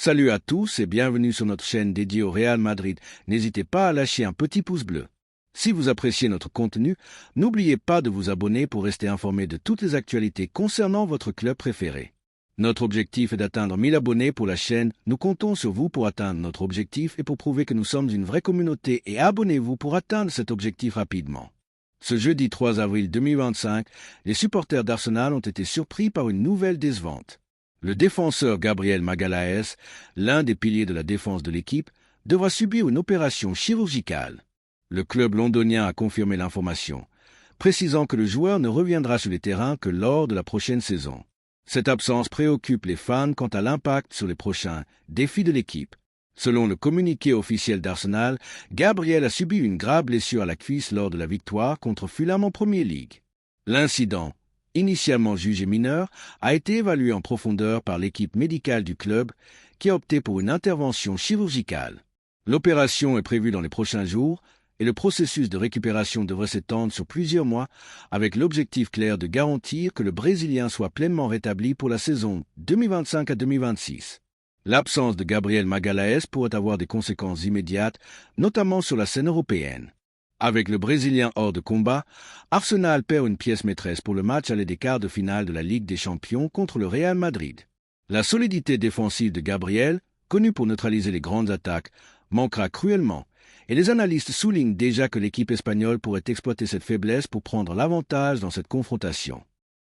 Salut à tous et bienvenue sur notre chaîne dédiée au Real Madrid. N'hésitez pas à lâcher un petit pouce bleu. Si vous appréciez notre contenu, n'oubliez pas de vous abonner pour rester informé de toutes les actualités concernant votre club préféré. Notre objectif est d'atteindre 1000 abonnés pour la chaîne. Nous comptons sur vous pour atteindre notre objectif et pour prouver que nous sommes une vraie communauté, et abonnez-vous pour atteindre cet objectif rapidement. Ce jeudi 3 avril 2025, les supporters d'Arsenal ont été surpris par une nouvelle décevante. Le défenseur Gabriel Magalhães, l'un des piliers de la défense de l'équipe, devra subir une opération chirurgicale. Le club londonien a confirmé l'information, précisant que le joueur ne reviendra sur les terrains que lors de la prochaine saison. Cette absence préoccupe les fans quant à l'impact sur les prochains défis de l'équipe. Selon le communiqué officiel d'Arsenal, Gabriel a subi une grave blessure à la cuisse lors de la victoire contre Fulham en Premier League. L'incident, initialement jugé mineur, a été évalué en profondeur par l'équipe médicale du club qui a opté pour une intervention chirurgicale. L'opération est prévue dans les prochains jours et le processus de récupération devrait s'étendre sur plusieurs mois avec l'objectif clair de garantir que le Brésilien soit pleinement rétabli pour la saison 2025 à 2026. L'absence de Gabriel Magalhães pourrait avoir des conséquences immédiates, notamment sur la scène européenne. Avec le Brésilien hors de combat, Arsenal perd une pièce maîtresse pour le match aller des quarts de finale de la Ligue des Champions contre le Real Madrid. La solidité défensive de Gabriel, connu pour neutraliser les grandes attaques, manquera cruellement, et les analystes soulignent déjà que l'équipe espagnole pourrait exploiter cette faiblesse pour prendre l'avantage dans cette confrontation.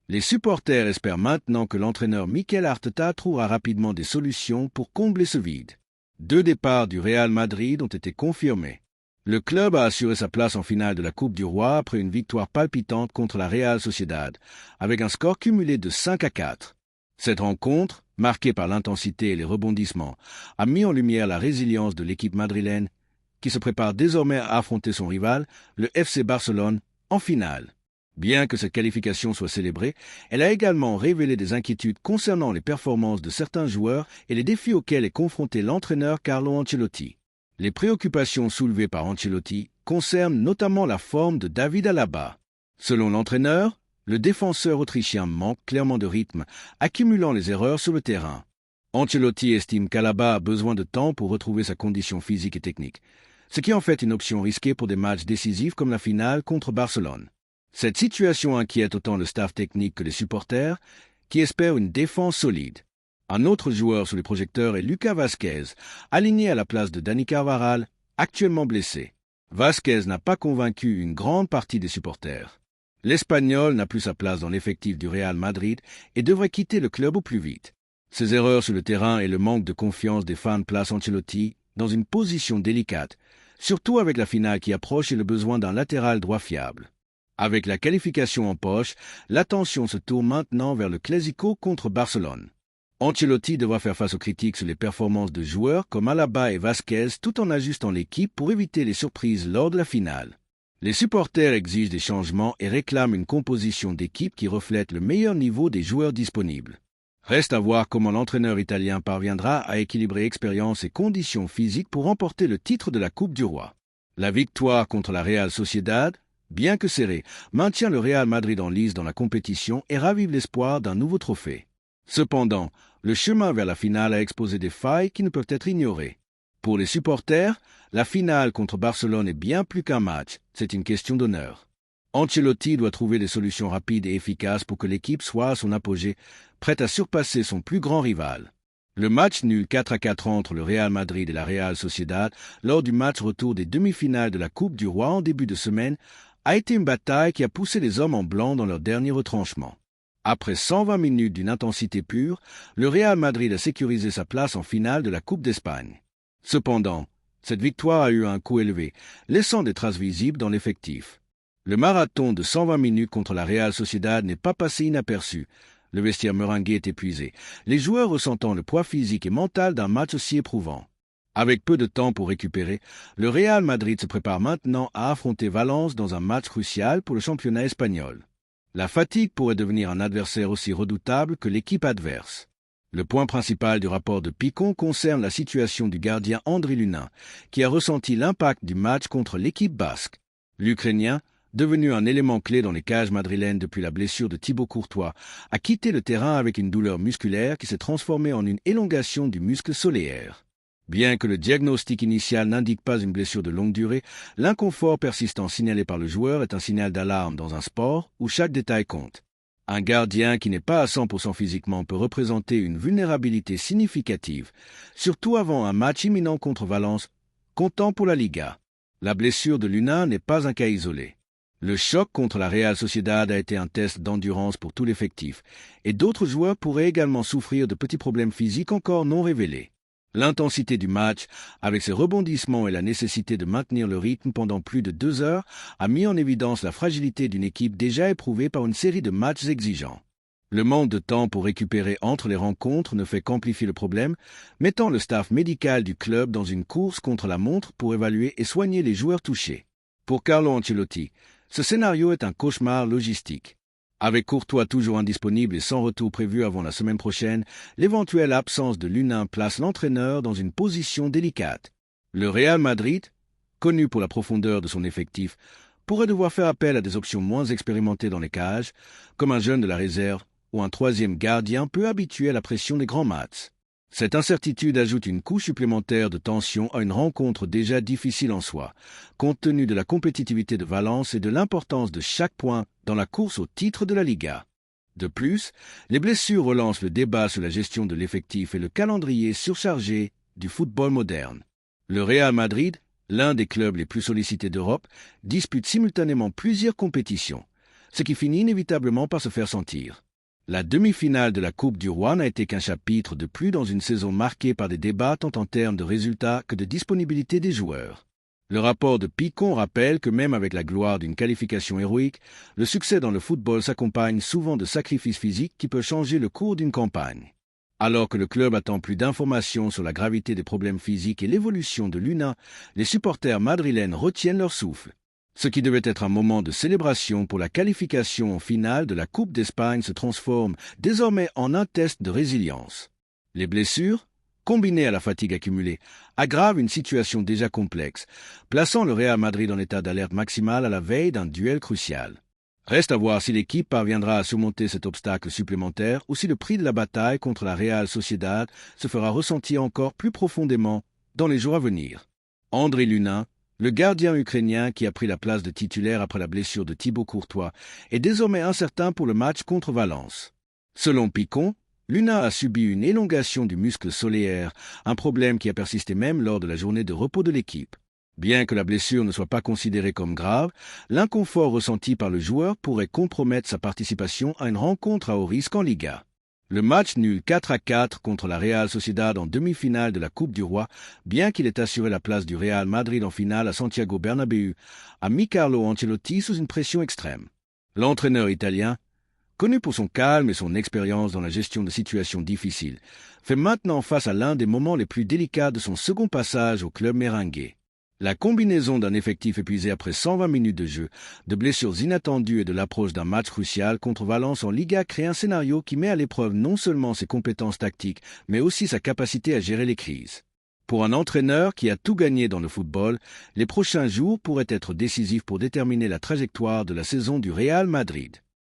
Les supporters espèrent maintenant que l'entraîneur Mikel Arteta trouvera rapidement des solutions pour combler ce vide. 2 départs du Real Madrid ont été confirmés. Le club a assuré sa place en finale de la Coupe du Roi après une victoire palpitante contre la Real Sociedad, avec un score cumulé de 5-4. Cette rencontre, marquée par l'intensité et les rebondissements, a mis en lumière la résilience de l'équipe madrilène, qui se prépare désormais à affronter son rival, le FC Barcelone, en finale. Bien que cette qualification soit célébrée, elle a également révélé des inquiétudes concernant les performances de certains joueurs et les défis auxquels est confronté l'entraîneur Carlo Ancelotti. Les préoccupations soulevées par Ancelotti concernent notamment la forme de David Alaba. Selon l'entraîneur, le défenseur autrichien manque clairement de rythme, accumulant les erreurs sur le terrain. Ancelotti estime qu'Alaba a besoin de temps pour retrouver sa condition physique et technique, ce qui en fait une option risquée pour des matchs décisifs comme la finale contre Barcelone. Cette situation inquiète autant le staff technique que les supporters, qui espèrent une défense solide. Un autre joueur sous les projecteurs est Lucas Vázquez, aligné à la place de Dani Carvajal, actuellement blessé. Vázquez n'a pas convaincu une grande partie des supporters. L'Espagnol n'a plus sa place dans l'effectif du Real Madrid et devrait quitter le club au plus vite. Ses erreurs sur le terrain et le manque de confiance des fans placent Ancelotti dans une position délicate, surtout avec la finale qui approche et le besoin d'un latéral droit fiable. Avec la qualification en poche, l'attention se tourne maintenant vers le Clásico contre Barcelone. Ancelotti devra faire face aux critiques sur les performances de joueurs comme Alaba et Vázquez tout en ajustant l'équipe pour éviter les surprises lors de la finale. Les supporters exigent des changements et réclament une composition d'équipe qui reflète le meilleur niveau des joueurs disponibles. Reste à voir comment l'entraîneur italien parviendra à équilibrer expérience et conditions physiques pour remporter le titre de la Coupe du Roi. La victoire contre la Real Sociedad, bien que serrée, maintient le Real Madrid en lice dans la compétition et ravive l'espoir d'un nouveau trophée. Cependant, le chemin vers la finale a exposé des failles qui ne peuvent être ignorées. Pour les supporters, la finale contre Barcelone est bien plus qu'un match, c'est une question d'honneur. Ancelotti doit trouver des solutions rapides et efficaces pour que l'équipe soit à son apogée, prête à surpasser son plus grand rival. Le match nul 4-4 entre le Real Madrid et la Real Sociedad lors du match retour des demi-finales de la Coupe du Roi en début de semaine a été une bataille qui a poussé les hommes en blanc dans leur dernier retranchement. Après 120 minutes d'une intensité pure, le Real Madrid a sécurisé sa place en finale de la Coupe d'Espagne. Cependant, cette victoire a eu un coût élevé, laissant des traces visibles dans l'effectif. Le marathon de 120 minutes contre la Real Sociedad n'est pas passé inaperçu. Le vestiaire meringué est épuisé, les joueurs ressentant le poids physique et mental d'un match aussi éprouvant. Avec peu de temps pour récupérer, le Real Madrid se prépare maintenant à affronter Valence dans un match crucial pour le championnat espagnol. La fatigue pourrait devenir un adversaire aussi redoutable que l'équipe adverse. Le point principal du rapport de Picon concerne la situation du gardien André Lunin, qui a ressenti l'impact du match contre l'équipe basque. L'Ukrainien, devenu un élément clé dans les cages madrilènes depuis la blessure de Thibaut Courtois, a quitté le terrain avec une douleur musculaire qui s'est transformée en une élongation du muscle solaire. Bien que le diagnostic initial n'indique pas une blessure de longue durée, l'inconfort persistant signalé par le joueur est un signal d'alarme dans un sport où chaque détail compte. Un gardien qui n'est pas à 100% physiquement peut représenter une vulnérabilité significative, surtout avant un match imminent contre Valence, comptant pour la Liga. La blessure de Luna n'est pas un cas isolé. Le choc contre la Real Sociedad a été un test d'endurance pour tout l'effectif, et d'autres joueurs pourraient également souffrir de petits problèmes physiques encore non révélés. L'intensité du match, avec ses rebondissements et la nécessité de maintenir le rythme pendant plus de 2 heures, a mis en évidence la fragilité d'une équipe déjà éprouvée par une série de matchs exigeants. Le manque de temps pour récupérer entre les rencontres ne fait qu'amplifier le problème, mettant le staff médical du club dans une course contre la montre pour évaluer et soigner les joueurs touchés. Pour Carlo Ancelotti, ce scénario est un cauchemar logistique. Avec Courtois toujours indisponible et sans retour prévu avant la semaine prochaine, l'éventuelle absence de Luna place l'entraîneur dans une position délicate. Le Real Madrid, connu pour la profondeur de son effectif, pourrait devoir faire appel à des options moins expérimentées dans les cages, comme un jeune de la réserve ou un troisième gardien peu habitué à la pression des grands matchs. Cette incertitude ajoute une couche supplémentaire de tension à une rencontre déjà difficile en soi, compte tenu de la compétitivité de Valence et de l'importance de chaque point dans la course au titre de la Liga. De plus, les blessures relancent le débat sur la gestion de l'effectif et le calendrier surchargé du football moderne. Le Real Madrid, l'un des clubs les plus sollicités d'Europe, dispute simultanément plusieurs compétitions, ce qui finit inévitablement par se faire sentir. La demi-finale de la Coupe du Roi n'a été qu'un chapitre de plus dans une saison marquée par des débats tant en termes de résultats que de disponibilité des joueurs. Le rapport de Picon rappelle que même avec la gloire d'une qualification héroïque, le succès dans le football s'accompagne souvent de sacrifices physiques qui peuvent changer le cours d'une campagne. Alors que le club attend plus d'informations sur la gravité des problèmes physiques et l'évolution de Luna, les supporters madrilènes retiennent leur souffle. Ce qui devait être un moment de célébration pour la qualification en finale de la Coupe d'Espagne se transforme désormais en un test de résilience. Les blessures, combinées à la fatigue accumulée, aggravent une situation déjà complexe, plaçant le Real Madrid en état d'alerte maximale à la veille d'un duel crucial. Reste à voir si l'équipe parviendra à surmonter cet obstacle supplémentaire ou si le prix de la bataille contre la Real Sociedad se fera ressentir encore plus profondément dans les jours à venir. André Lunin, le gardien ukrainien qui a pris la place de titulaire après la blessure de Thibaut Courtois, est désormais incertain pour le match contre Valence. Selon Picon, Luna a subi une élongation du muscle solaire, un problème qui a persisté même lors de la journée de repos de l'équipe. Bien que la blessure ne soit pas considérée comme grave, l'inconfort ressenti par le joueur pourrait compromettre sa participation à une rencontre à haut risque en Liga. Le match nul 4-4 contre la Real Sociedad en demi-finale de la Coupe du Roi, bien qu'il ait assuré la place du Real Madrid en finale à Santiago Bernabéu, a mis Carlo Ancelotti sous une pression extrême. L'entraîneur italien, connu pour son calme et son expérience dans la gestion de situations difficiles, fait maintenant face à l'un des moments les plus délicats de son second passage au club merengue. La combinaison d'un effectif épuisé après 120 minutes de jeu, de blessures inattendues et de l'approche d'un match crucial contre Valence en Liga crée un scénario qui met à l'épreuve non seulement ses compétences tactiques, mais aussi sa capacité à gérer les crises. Pour un entraîneur qui a tout gagné dans le football, les prochains jours pourraient être décisifs pour déterminer la trajectoire de la saison du Real Madrid.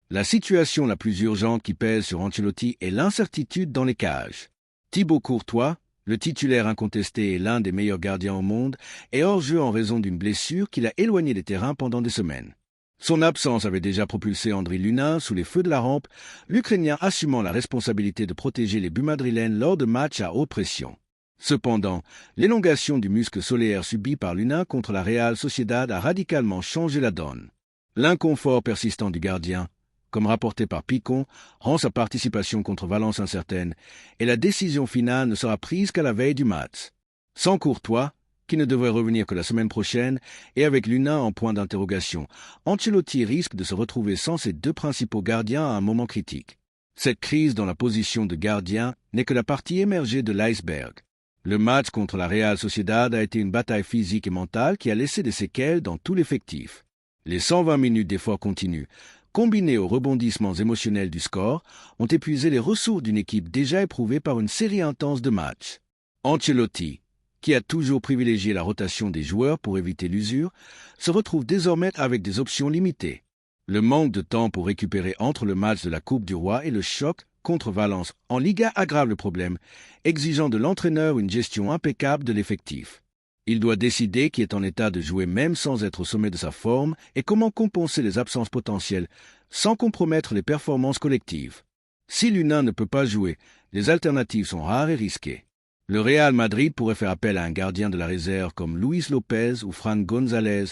La situation la plus urgente qui pèse sur Ancelotti est l'incertitude dans les cages. Thibaut Courtois, le titulaire incontesté et l'un des meilleurs gardiens au monde, est hors jeu en raison d'une blessure qui l'a éloigné des terrains pendant des semaines. Son absence avait déjà propulsé André Lunin sous les feux de la rampe, l'Ukrainien assumant la responsabilité de protéger les buts madrilènes lors de matchs à haute pression. Cependant, l'élongation du muscle solaire subie par Lunin contre la Real Sociedad a radicalement changé la donne. L'inconfort persistant du gardien, comme rapporté par Picon, rend sa participation contre Valence incertaine, et la décision finale ne sera prise qu'à la veille du match. Sans Courtois, qui ne devrait revenir que la semaine prochaine, et avec Lunin en point d'interrogation, Ancelotti risque de se retrouver sans ses deux principaux gardiens à un moment critique. Cette crise dans la position de gardien n'est que la partie émergée de l'iceberg. Le match contre la Real Sociedad a été une bataille physique et mentale qui a laissé des séquelles dans tout l'effectif. Les 120 minutes d'efforts continus, combinés aux rebondissements émotionnels du score, ont épuisé les ressources d'une équipe déjà éprouvée par une série intense de matchs. Ancelotti, qui a toujours privilégié la rotation des joueurs pour éviter l'usure, se retrouve désormais avec des options limitées. Le manque de temps pour récupérer entre le match de la Coupe du Roi et le choc contre Valence en Liga aggrave le problème, exigeant de l'entraîneur une gestion impeccable de l'effectif. Il doit décider qui est en état de jouer même sans être au sommet de sa forme et comment compenser les absences potentielles sans compromettre les performances collectives. Si l'U1 ne peut pas jouer, les alternatives sont rares et risquées. Le Real Madrid pourrait faire appel à un gardien de la réserve comme Luis Lopez ou Fran González,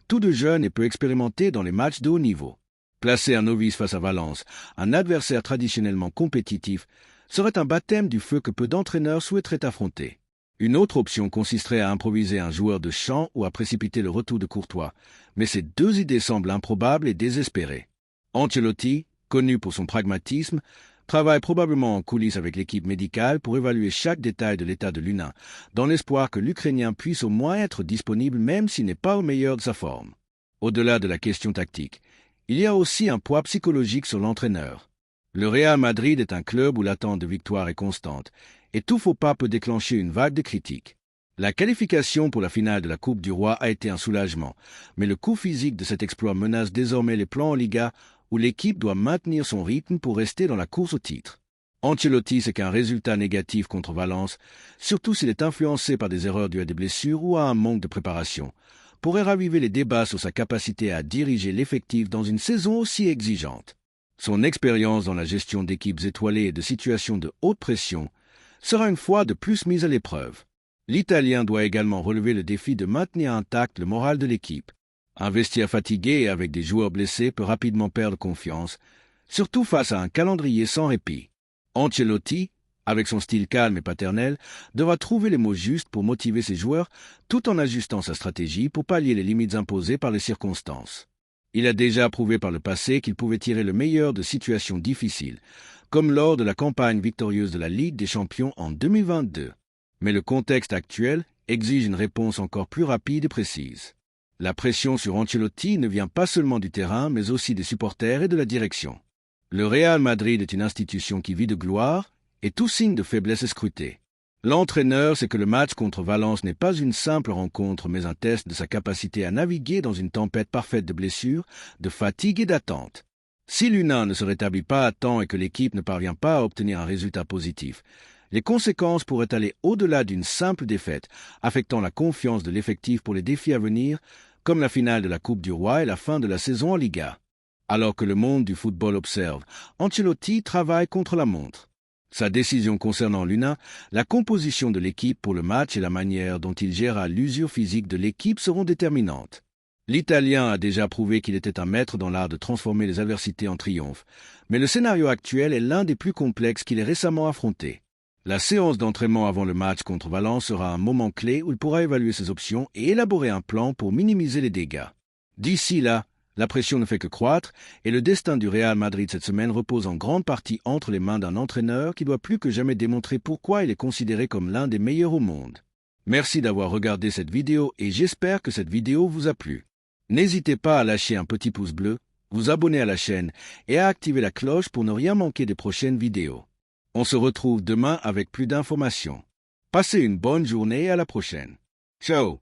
tous deux jeunes et peu expérimentés dans les matchs de haut niveau. Placer un novice face à Valence, un adversaire traditionnellement compétitif, serait un baptême du feu que peu d'entraîneurs souhaiteraient affronter. Une autre option consisterait à improviser un joueur de champ ou à précipiter le retour de Courtois, mais ces deux idées semblent improbables et désespérées. Ancelotti, connu pour son pragmatisme, travaille probablement en coulisses avec l'équipe médicale pour évaluer chaque détail de l'état de l'U1, dans l'espoir que l'Ukrainien puisse au moins être disponible même s'il n'est pas au meilleur de sa forme. Au-delà de la question tactique, il y a aussi un poids psychologique sur l'entraîneur. Le Real Madrid est un club où l'attente de victoire est constante, et tout faux pas peut déclencher une vague de critiques. La qualification pour la finale de la Coupe du Roi a été un soulagement, mais le coût physique de cet exploit menace désormais les plans en Liga, où l'équipe doit maintenir son rythme pour rester dans la course au titre. Ancelotti sait qu'un résultat négatif contre Valence, surtout s'il est influencé par des erreurs dues à des blessures ou à un manque de préparation, pourrait raviver les débats sur sa capacité à diriger l'effectif dans une saison aussi exigeante. Son expérience dans la gestion d'équipes étoilées et de situations de haute pression sera une fois de plus mise à l'épreuve. L'Italien doit également relever le défi de maintenir intact le moral de l'équipe. Un vestiaire fatigué et avec des joueurs blessés peut rapidement perdre confiance, surtout face à un calendrier sans répit. Ancelotti, avec son style calme et paternel, devra trouver les mots justes pour motiver ses joueurs tout en ajustant sa stratégie pour pallier les limites imposées par les circonstances. Il a déjà prouvé par le passé qu'il pouvait tirer le meilleur de situations difficiles, comme lors de la campagne victorieuse de la Ligue des Champions en 2022. Mais le contexte actuel exige une réponse encore plus rapide et précise. La pression sur Ancelotti ne vient pas seulement du terrain, mais aussi des supporters et de la direction. Le Real Madrid est une institution qui vit de gloire, et tout signe de faiblesse est scruté. L'entraîneur sait que le match contre Valence n'est pas une simple rencontre, mais un test de sa capacité à naviguer dans une tempête parfaite de blessures, de fatigue et d'attente. Si l'U1 ne se rétablit pas à temps et que l'équipe ne parvient pas à obtenir un résultat positif, les conséquences pourraient aller au-delà d'une simple défaite, affectant la confiance de l'effectif pour les défis à venir, comme la finale de la Coupe du Roi et la fin de la saison en Liga. Alors que le monde du football observe, Ancelotti travaille contre la montre. Sa décision concernant l'U1, la composition de l'équipe pour le match et la manière dont il gérera l'usure physique de l'équipe seront déterminantes. L'Italien a déjà prouvé qu'il était un maître dans l'art de transformer les adversités en triomphe, mais le scénario actuel est l'un des plus complexes qu'il ait récemment affronté. La séance d'entraînement avant le match contre Valence sera un moment clé où il pourra évaluer ses options et élaborer un plan pour minimiser les dégâts. D'ici là, la pression ne fait que croître et le destin du Real Madrid cette semaine repose en grande partie entre les mains d'un entraîneur qui doit plus que jamais démontrer pourquoi il est considéré comme l'un des meilleurs au monde. Merci d'avoir regardé cette vidéo et j'espère que cette vidéo vous a plu. N'hésitez pas à lâcher un petit pouce bleu, vous abonner à la chaîne et à activer la cloche pour ne rien manquer des prochaines vidéos. On se retrouve demain avec plus d'informations. Passez une bonne journée et à la prochaine. Ciao!